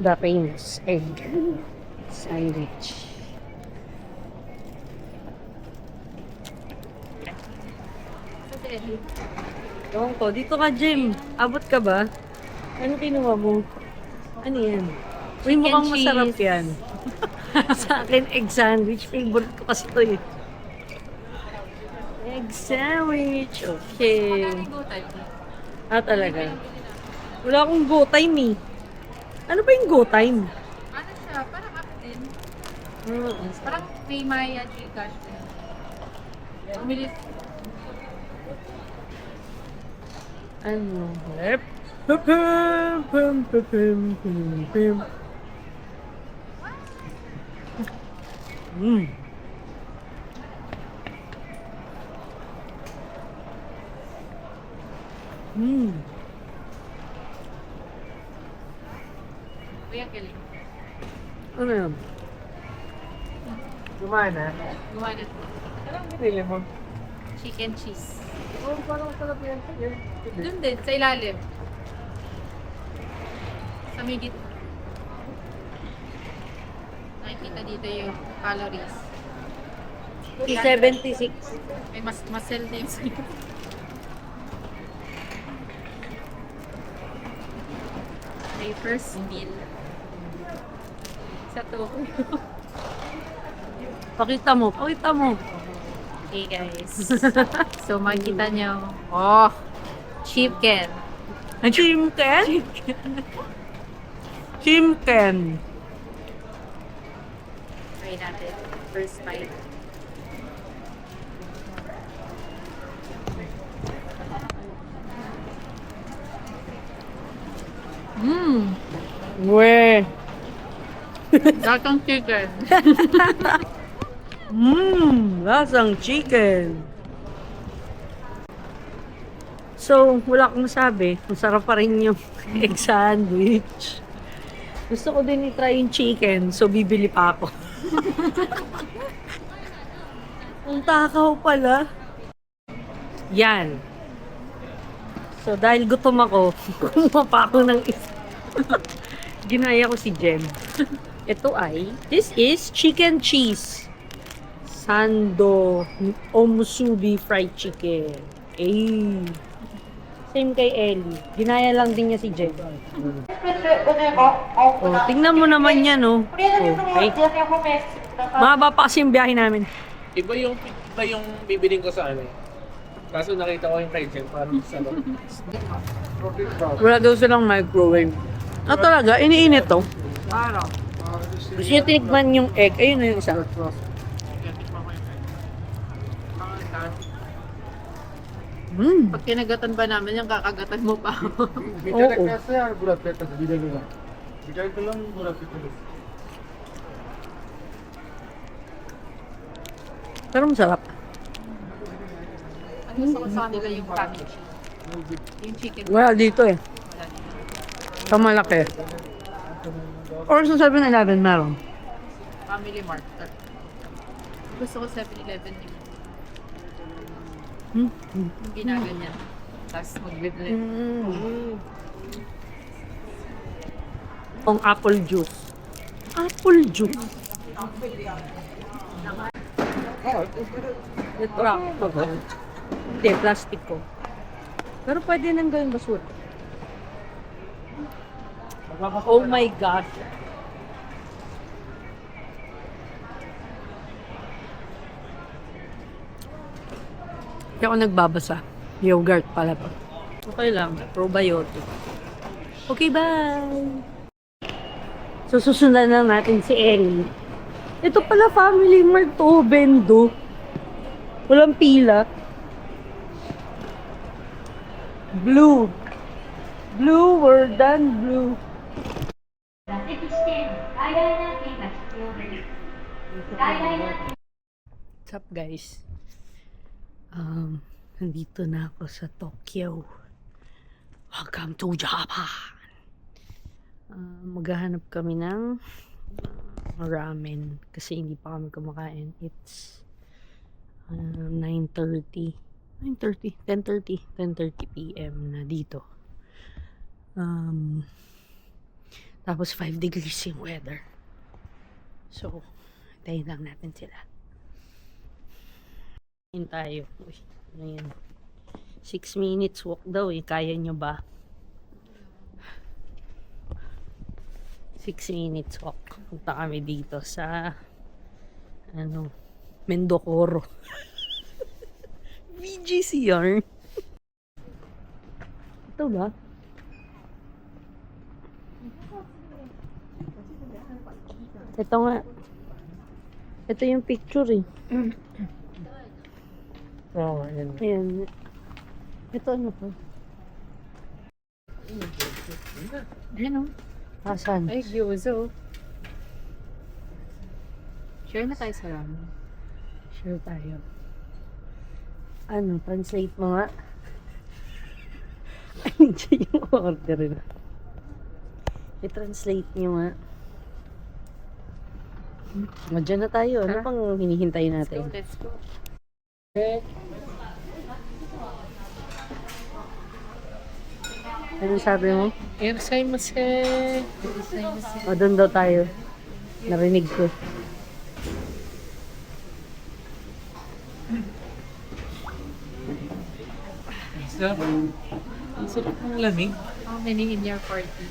The famous egg sandwich. Ewan ko, dito ka, Jim. Abot ka ba? Ano kinuha mo? Ano yan? Uy, mukhang cheese. masarap yan. Sa akin, egg sandwich. Favorite ko kasi ito eh. Egg sandwich. Okay. Talaga. Wala akong go time eh. Ano ba yung go time? Ano siya? Parang app din. Hmm. Parang may Maya Gcash din. Umilis. Ano? Yep. Pum, pum, pum, pum, pum, pum. Mm. Mm. Kuya Kelly. Ano yan? Gumana. Anong binili mo? Chicken cheese. Oh, parang sarap yan. Doon din, sa ilalim. Sa may gitna. Nakikita dito yung calories. 76. May mas healthy yung sa'yo. May first meal. Sa Tokyo. Pakita mo, pakita mo. Okay guys. So makikita nyo. Oh! Chicken. Chimken? Chimken. Try natin. First bite. Mmm! We. Lasang chicken. Lasang chicken. So, wala akong masabi. Masarap pa rin yung egg sandwich. Gusto ko din i-try yung chicken, so bibili pa ako. Ang takaw pala. Yan. So, dahil gutom ako, kumuha pa ako ng isa. Ginaya ko si Jem. Ito ay, this is chicken cheese. Sando Omusubi fried chicken. Eh. Same kay Ellie. Ginaya lang din niya si Jem. Oh, tingnan mo naman yan, oh. Oh, ay. Mahaba pa kasi yung biyahe namin. Iba yung bibiling ko sa ano eh. Kaso nakita ko yung kay Jen, parang sarap. Wala daw silang microwave. Talaga, iniinit to. Gusto niya tinikman yung egg. Ayun na yung isa. Pag kinagatan ba namin yung kakagatan mo pa? Oo. Pero masarap. Ang gusto ko sa kanila yung package. Yung chicken. Wala dito eh. Sa malaki. Or sa 7-Eleven meron. Family Mart. Gusto ko 7-Eleven yung yung ginaganyan. Tapos mag-blend. Ang apple juice. Apple juice. Ito rock. Hindi, plastic ko. Pero pwede nang gawin basura. Oh my God. Hindi ako nagbabasa. Yogurt pala to. Okay lang. Probiotic. Okay, bye! So, susundan na natin si Ellie. Ito pala Family Mart to. Bendo. Walang pila. Blue. Blue, we're done. Blue. What's up, guys? Nandito na ako sa Tokyo. Welcome to Japan! Maghahanap kami ng ramen kasi hindi pa kami kumakain. It's 10:30 p.m. na dito. Tapos 5 degrees yung weather. So, hintayin lang natin sila. Hintayin tayo. Uy, ayan. 6 minutes walk daw eh. Kaya nyo ba? 6 minutes walk. Punta kami dito sa Mendocoro. VGCR. Ito ba? Ito nga. Ito yung picture eh. Oo, ayan. Ayan. Ito ano to? Ano? Asan? Ay, gyozo. Share na tayo sa ramen. Sure tayo. Ano? Translate mo nga. Ay, siya yung order na. I-translate nyo nga. Madyan na tayo. Ano Ha? pang hinihintay Let's natin? go, let's go. Ano sabi mo? Irasaimase. O, doon daw tayo. Narinig ko. Ang sarap ng lamig. How many in your party?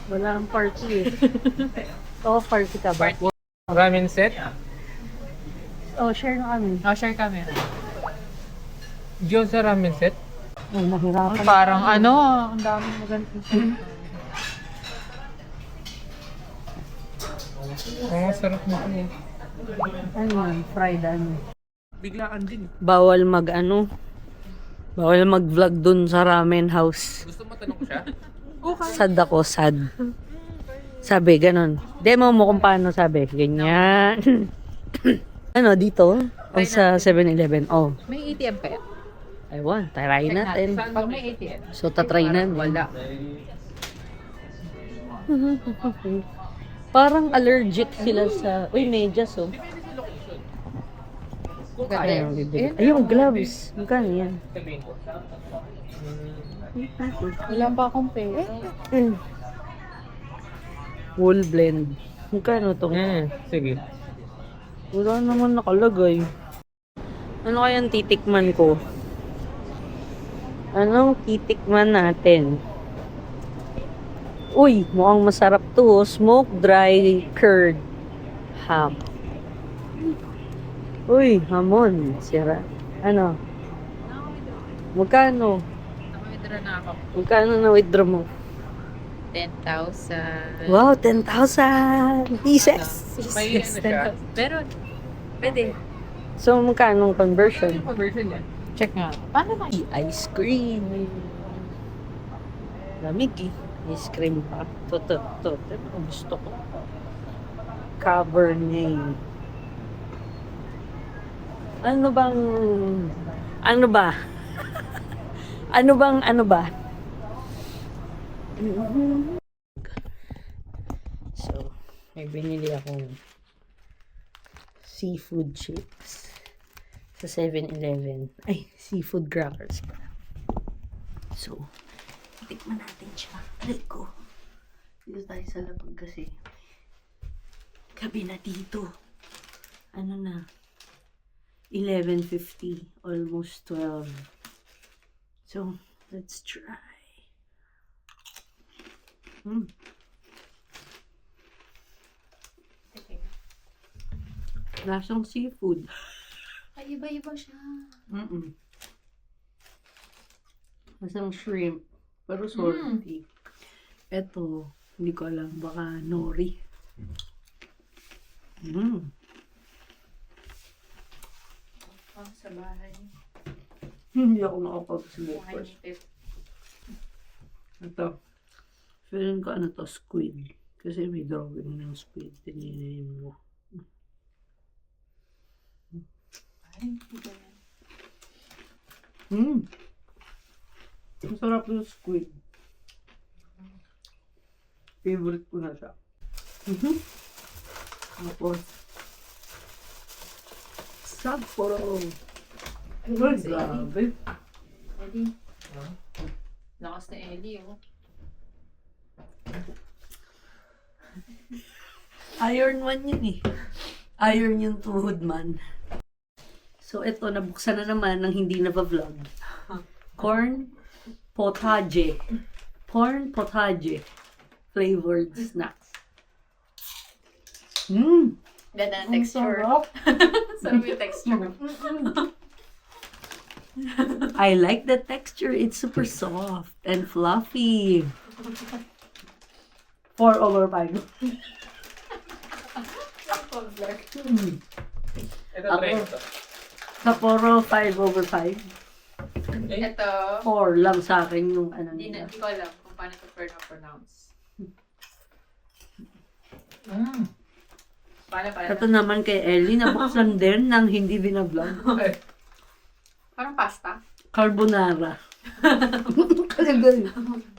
Wala ang party eh. Oo, party ka ba? Ramen set. Oh, share na kami. Oh, share kami. Gyoza ramen set. Ay, nahirapan. Parang ano, ang daming magandang share. Oo, sarap mo ko. Ano yan? Fried ano? Biglaan din. Bawal mag-vlog dun sa ramen house. Gusto mo tanong ko siya? Sad ako, sad. Sabi, ganun. Demo mo kung paano sabi. Ganyan. Ano, dito? O sa 7-Eleven? Oh, May ATM kaya? aywan. Try natin. Pag may ATM. So, tatry natin. Wala. Parang allergic sila sa... Uy, medyas, oh. Ay, yung gloves. Magkano yan? Sabihin ko. Wala pa akong pera. Wool blend. Magkano to? Sige. Wala naman nakalagay. Ano kayang titikman ko? Anong titikman natin? Uy, mukhang masarap to. Oh. Smoked dry curd ham. Uy, hamon. Sira. Ano? Magkano? Naka-withdraw na ako. Magkano na withdraw mo? 10,000. Wow, 10,000 pieces. May ano siya? Pero, pwede. So, magkano conversion? Yung conversion niya. Check nga. Paano ba? Ice cream. Lamig eh. Ice cream pa. Ito. Ito gusto ko. Cabernet. Ano ba? So, may binili akong seafood chips sa 7-Eleven. Ay, seafood crackers pa. So, tikman natin siya. Aray ko. Dito tayo sa lapag kasi. Gabi na dito. Ano na? 11:50. Almost 12. So, let's try. Lasang seafood. Ay, iba-iba siya. Lasang shrimp. Pero salty. Eto, hindi ko alam. Baka nori. Sa bahay. Hindi ako nakapag-slippers. Ito. Feeling ko ano to, squid. Kasi may drawing ng squid. Tininayin mo. Ay, iba yan. Masarap yung squid. Favorite ko na siya. Tapos, Sapporo. Ay, grabe. Ellie. Lakas na Ellie, oh. Iron Man yun eh. Iron yung tuhod man. So, ito, nabuksan na naman ng hindi na-vlog. Corn potage. Corn potage. Flavored snacks. Mmm! Ganda ng Ang texture. sarap. Sarap yung texture. I like the texture. It's super soft and fluffy. 4/5. Mm. Ito, Ako. try ko to. Sapporo 5/5. Ito, 4 lang sa akin yung ano hindi nila. ko alam kung paano ito pronounce. Paano? Ito naman kay Ellie, nabuksan din ng hindi binablog. Parang pasta. Carbonara. Kalagay.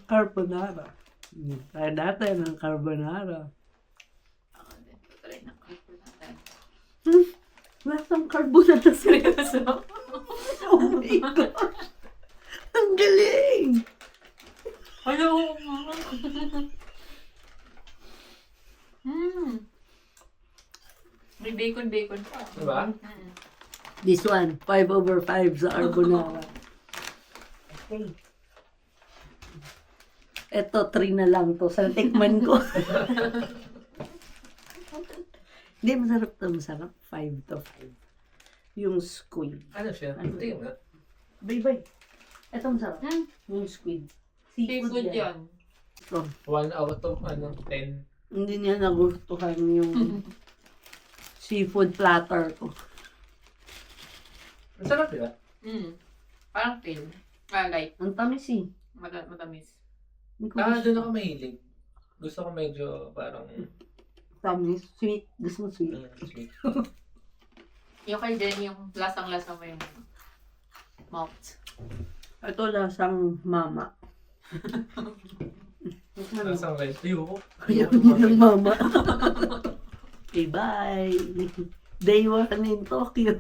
Carbonara. Try natin ang carbonara. Ako din. Try na ko natin. Lasang carbonara sa Seryoso? Oh my gosh! Ang galing! Hello! May bacon pa. Diba? This one, 5/5 sa carbonara. Okay. Ito, 3 na lang to. Sa tikman ko. Hindi, masarap to. Masarap. 5/5. Yung squid. Ano siya? Ano? Tingnan mo. Bye-bye. Ito masarap. Yung squid. Seafood yan. Ito. 1 out of 10. Hindi niya nagustuhan yung seafood platter ko. Ang sarap, di ba? Parang thin. Light. Ang tamis eh. Matamis. Hindi ko Ah, gusto. doon ako mahilig. Gusto ko medyo parang Tamis. Sweet. Gusto mo sweet? sweet. Yung kay Jen, yung lasang-lasa mo yung mouth. Ito lasang mama. Lasang rice. Ayoko. Ayaw niya ng mama. Okay, bye. Day 1 in Tokyo.